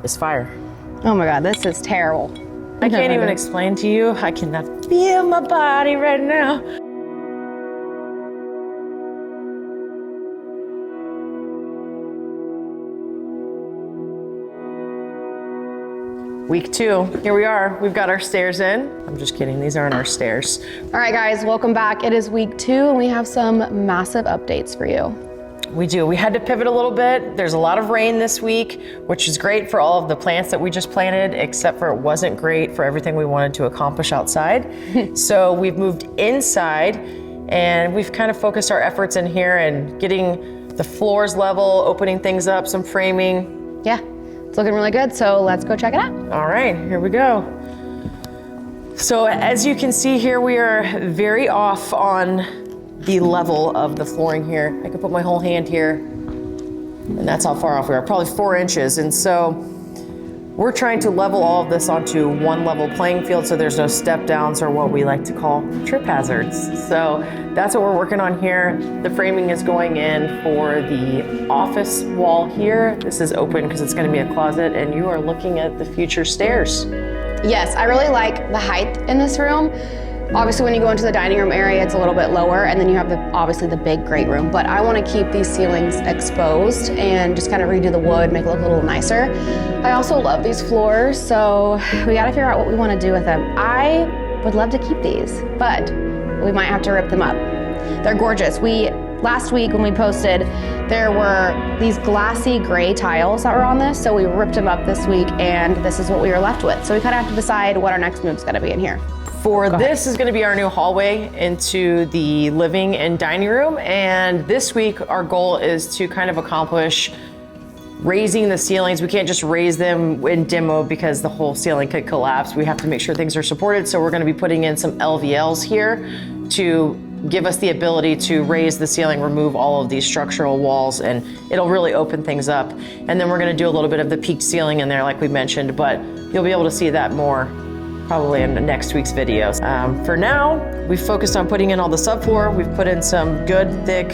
is fire. Oh my God, this is terrible. I can't even explain to you. I cannot feel my body right now. Week 2, here we are. We've got our stairs in. I'm just kidding, these aren't our stairs. All right, guys, welcome back. It is week 2, and we have some massive updates for you. We do. We had to pivot a little bit. There's a lot of rain this week, which is great for all of the plants that we just planted, except for it wasn't great for everything we wanted to accomplish outside. So we've moved inside, and we've kind of focused our efforts in here and getting the floors level, opening things up, some framing. Yeah, it's looking really good, so let's go check it out. All right, here we go. So as you can see here, we are very off on the level of the flooring here. I could put my whole hand here, and that's how far off we are, probably 4 inches. And so we're trying to level all of this onto one level playing field so there's no step downs or what we like to call trip hazards. So that's what we're working on here. The framing is going in for the office wall here. This is open because it's going to be a closet, and you are looking at the future stairs. Yes, I really like the height in this room. Obviously, when you go into the dining room area, it's a little bit lower, and then you have obviously the big great room. But I want to keep these ceilings exposed and just kind of redo the wood, make it look a little nicer. I also love these floors, so we got to figure out what we want to do with them. I would love to keep these, but we might have to rip them up. They're gorgeous. Last week when we posted, there were these glassy gray tiles that were on this, so we ripped them up this week, and this is what we were left with. So we kind of have to decide what our next move is going to be in here. This is going to be our new hallway into the living and dining room, and this week our goal is to kind of accomplish raising the ceilings. We can't just raise them in demo because the whole ceiling could collapse. We have to make sure things are supported, so we're going to be putting in some LVLs here to give us the ability to raise the ceiling, remove all of these structural walls, and it'll really open things up. And then we're going to do a little bit of the peaked ceiling in there like we mentioned, but you'll be able to see that more probably in next week's videos. For now, we've focused on putting in all the subfloor. We've put in some good, thick,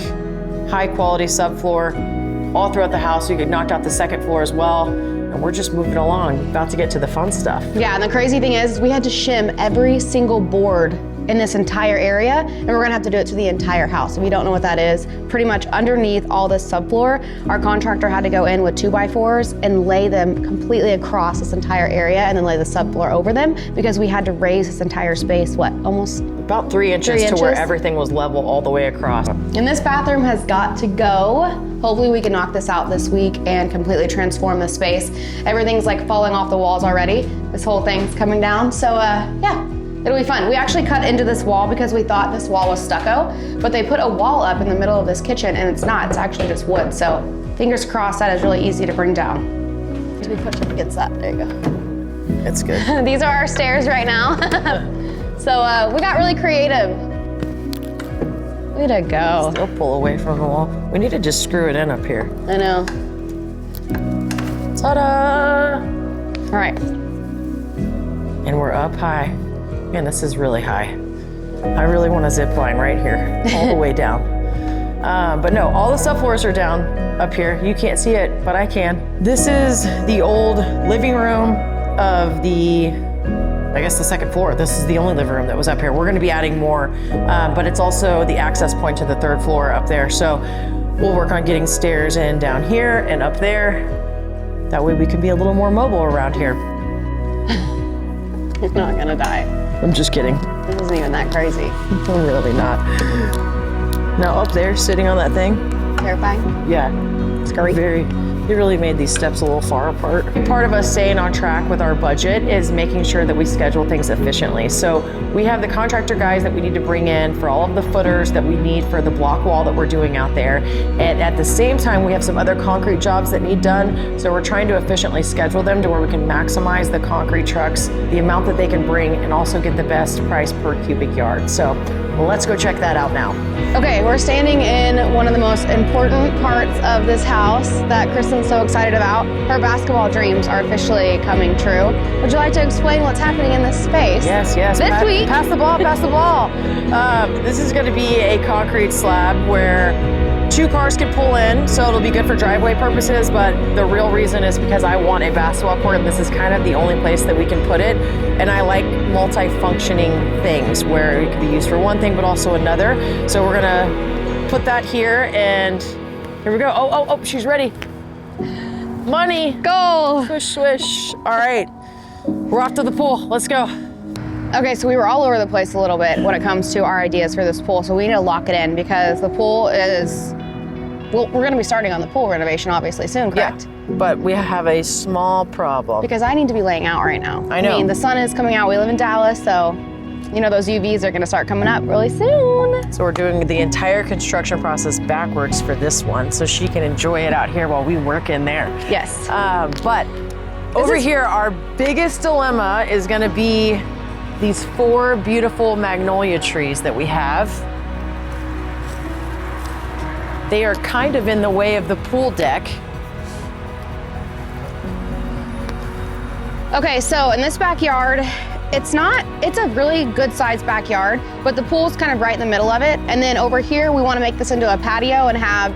high quality subfloor all throughout the house. We knocked out the second floor as well. And we're just moving along, about to get to the fun stuff. Yeah, and the crazy thing is we had to shim every single board in this entire area, and we're gonna have to do it to the entire house. If you don't know what that is, pretty much underneath all this subfloor, our contractor had to go in with 2x4s and lay them completely across this entire area and then lay the subfloor over them because we had to raise this entire space, almost? About 3 inches to where everything was level all the way across. And this bathroom has got to go. Hopefully we can knock this out this week and completely transform the space. Everything's like falling off the walls already. This whole thing's coming down, so yeah. It'll be fun. We actually cut into this wall because we thought this wall was stucco, but they put a wall up in the middle of this kitchen and it's not, it's actually just wood. So fingers crossed that is really easy to bring down. So we push up against that, there you go. It's good. These are our stairs right now. So we got really creative. Way to go. Still pull away from the wall. We need to just screw it in up here. I know. Ta-da! All right. And we're up high. Man, this is really high. I really want a zip line right here, all the way down. But no, all the subfloors are down up here. You can't see it, but I can. This is the old living room of I guess the second floor. This is the only living room that was up here. We're gonna be adding more, but it's also the access point to the third floor up there. So we'll work on getting stairs in down here and up there. That way we can be a little more mobile around here. You're not gonna die. I'm just kidding. This isn't even that crazy. I'm really not. Now up there, sitting on that thing. Terrifying? Yeah. Scary. They really made these steps a little far apart. Part of us staying on track with our budget is making sure that we schedule things efficiently. So we have the contractor guys that we need to bring in for all of the footers that we need for the block wall that we're doing out there. And at the same time, we have some other concrete jobs that need done. So we're trying to efficiently schedule them to where we can maximize the concrete trucks, the amount that they can bring, and also get the best price per cubic yard. So let's go check that out now. Okay, we're standing in one of the most important parts of this house that Kristen's so excited about. Her basketball dreams are officially coming true. Would you like to explain what's happening in this space? Yes. This week. Pass the ball. This is going to be a concrete slab where 2 cars can pull in, so it'll be good for driveway purposes, but the real reason is because I want a basketball court, and this is kind of the only place that we can put it. And I like multi-functioning things where it can be used for one thing, but also another. So we're gonna put that here, and here we go. Oh, she's ready. Money. Go. Swish, swish. All right, we're off to the pool. Let's go. Okay, so we were all over the place a little bit when it comes to our ideas for this pool, so we need to lock it in because the pool is, well, we're gonna be starting on the pool renovation obviously soon, correct? Yeah, but we have a small problem. Because I need to be laying out right now. I know. I mean, the sun is coming out, we live in Dallas, so you know those UVs are gonna start coming up really soon. So we're doing the entire construction process backwards for this one so she can enjoy it out here while we work in there. Yes. But over here, our biggest dilemma is gonna be these 4 beautiful magnolia trees that we have. They are kind of in the way of the pool deck. Okay, so in this backyard, it's a really good sized backyard, but the pool's kind of right in the middle of it. And then over here, we wanna make this into a patio and have,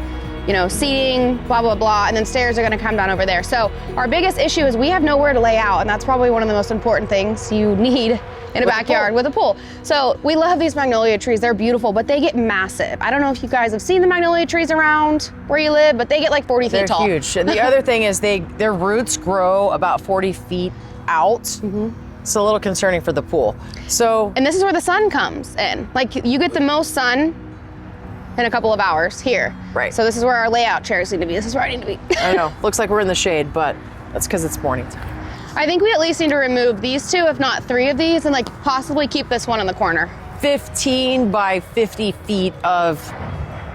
you know, seating, blah, blah, blah, and then stairs are gonna come down over there. So our biggest issue is we have nowhere to lay out, and that's probably one of the most important things you need in a backyard with a pool. So we love these magnolia trees, they're beautiful, but they get massive. I don't know if you guys have seen the magnolia trees around where you live, but they get like 40 feet tall. They're huge. And the other thing is their roots grow about 40 feet out. Mm-hmm. It's a little concerning for the pool. So, and this is where the sun comes in. Like you get the most sun in a couple of hours here. Right. So this is where our layout chairs need to be. This is where I need to be. I know, looks like we're in the shade, but that's because it's morning time. I think we at least need to remove these 2, if not 3 of these, and like possibly keep this one in the corner. 15 by 50 feet of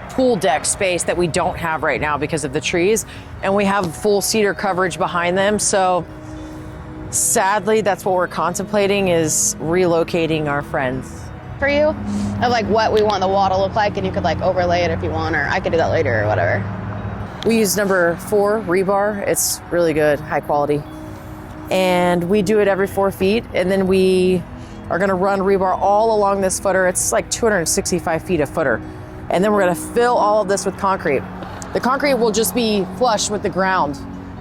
pool deck space that we don't have right now because of the trees, and we have full cedar coverage behind them. So sadly, that's what we're contemplating, is relocating our friends. For you, of like what we want the wall to look like, and you could like overlay it if you want, or I could do that later or whatever. We use number 4 rebar. It's really good, high quality. And we do it every 4 feet, and then we are gonna run rebar all along this footer. It's like 265 feet of footer. And then we're gonna fill all of this with concrete. The concrete will just be flush with the ground,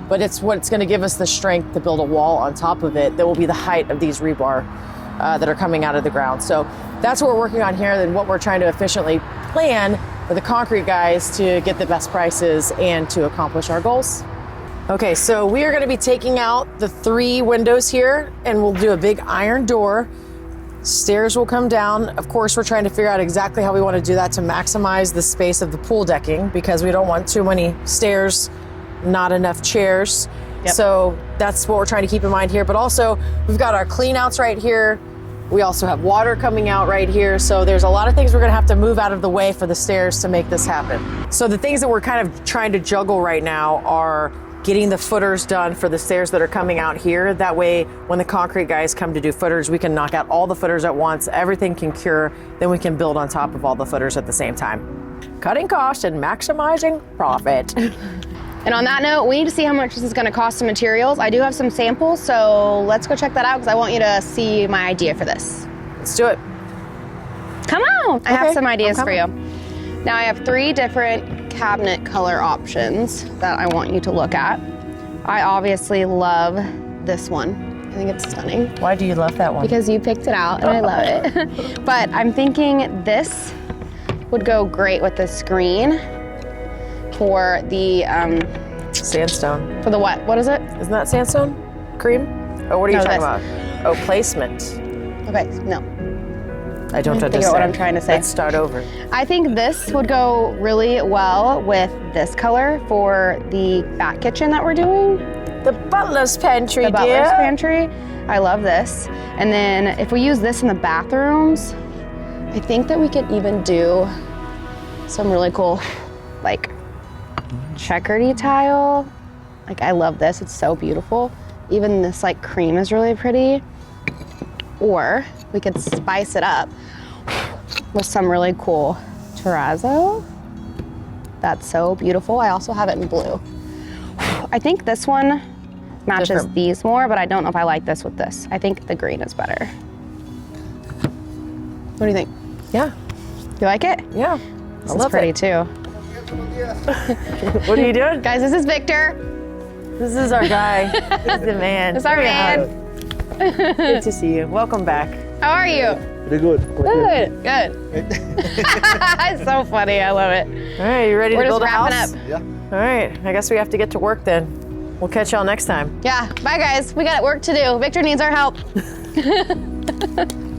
but it's what's gonna give us the strength to build a wall on top of it that will be the height of these rebar that are coming out of the ground. So that's what we're working on here, and what we're trying to efficiently plan for the concrete guys to get the best prices and to accomplish our goals. Okay, so we are gonna be taking out the 3 windows here, and we'll do a big iron door. Stairs will come down. Of course, we're trying to figure out exactly how we want to do that to maximize the space of the pool decking, because we don't want too many stairs, not enough chairs. Yep. So that's what we're trying to keep in mind here. But also, we've got our clean outs right here. We also have water coming out right here. So there's a lot of things we're gonna have to move out of the way for the stairs to make this happen. So the things that we're kind of trying to juggle right now are getting the footers done for the stairs that are coming out here. That way, when the concrete guys come to do footers, we can knock out all the footers at once, everything can cure, then we can build on top of all the footers at the same time. Cutting costs and maximizing profit. And on that note, we need to see how much this is gonna cost in materials. I do have some samples, so let's go check that out, because I want you to see my idea for this. Let's do it. Come on, okay. I have some ideas for you. coming. Now I have 3 different cabinet color options that I want you to look at. I obviously love this one. I think it's stunning. Why do you love that one? Because you picked it out and I love it. But I'm thinking this would go great with the screen for the sandstone. For the what? What is it? Isn't that sandstone? Cream? Oh, what are you talking about? Oh, placement. Okay, no. I don't understand. Figure out what I'm trying to say. Let's start over. I think this would go really well with this color for the back kitchen that we're doing. The butler's pantry, The butler's pantry. I love this. And then if we use this in the bathrooms, I think that we could even do some really cool, like, checkery tile. Like, I love this. It's so beautiful. Even this, like, cream is really pretty. Or we could spice it up with some really cool terrazzo. That's so beautiful. I also have it in blue. I think this one matches these more, but I don't know if I like this with this. I think the green is better. What do you think? Yeah. You like it? Yeah. This is pretty too. What are you doing? Guys, this is Victor. This is our guy. He's the man. It's our man. Good to see you. Welcome back. How are you? Pretty good. Good, good. It's so funny, I love it. All right, you ready We're to just build a wrapping house? up. Yeah. All right, I guess we have to get to work then. We'll catch y'all next time. Yeah, bye guys. We got work to do. Victor needs our help.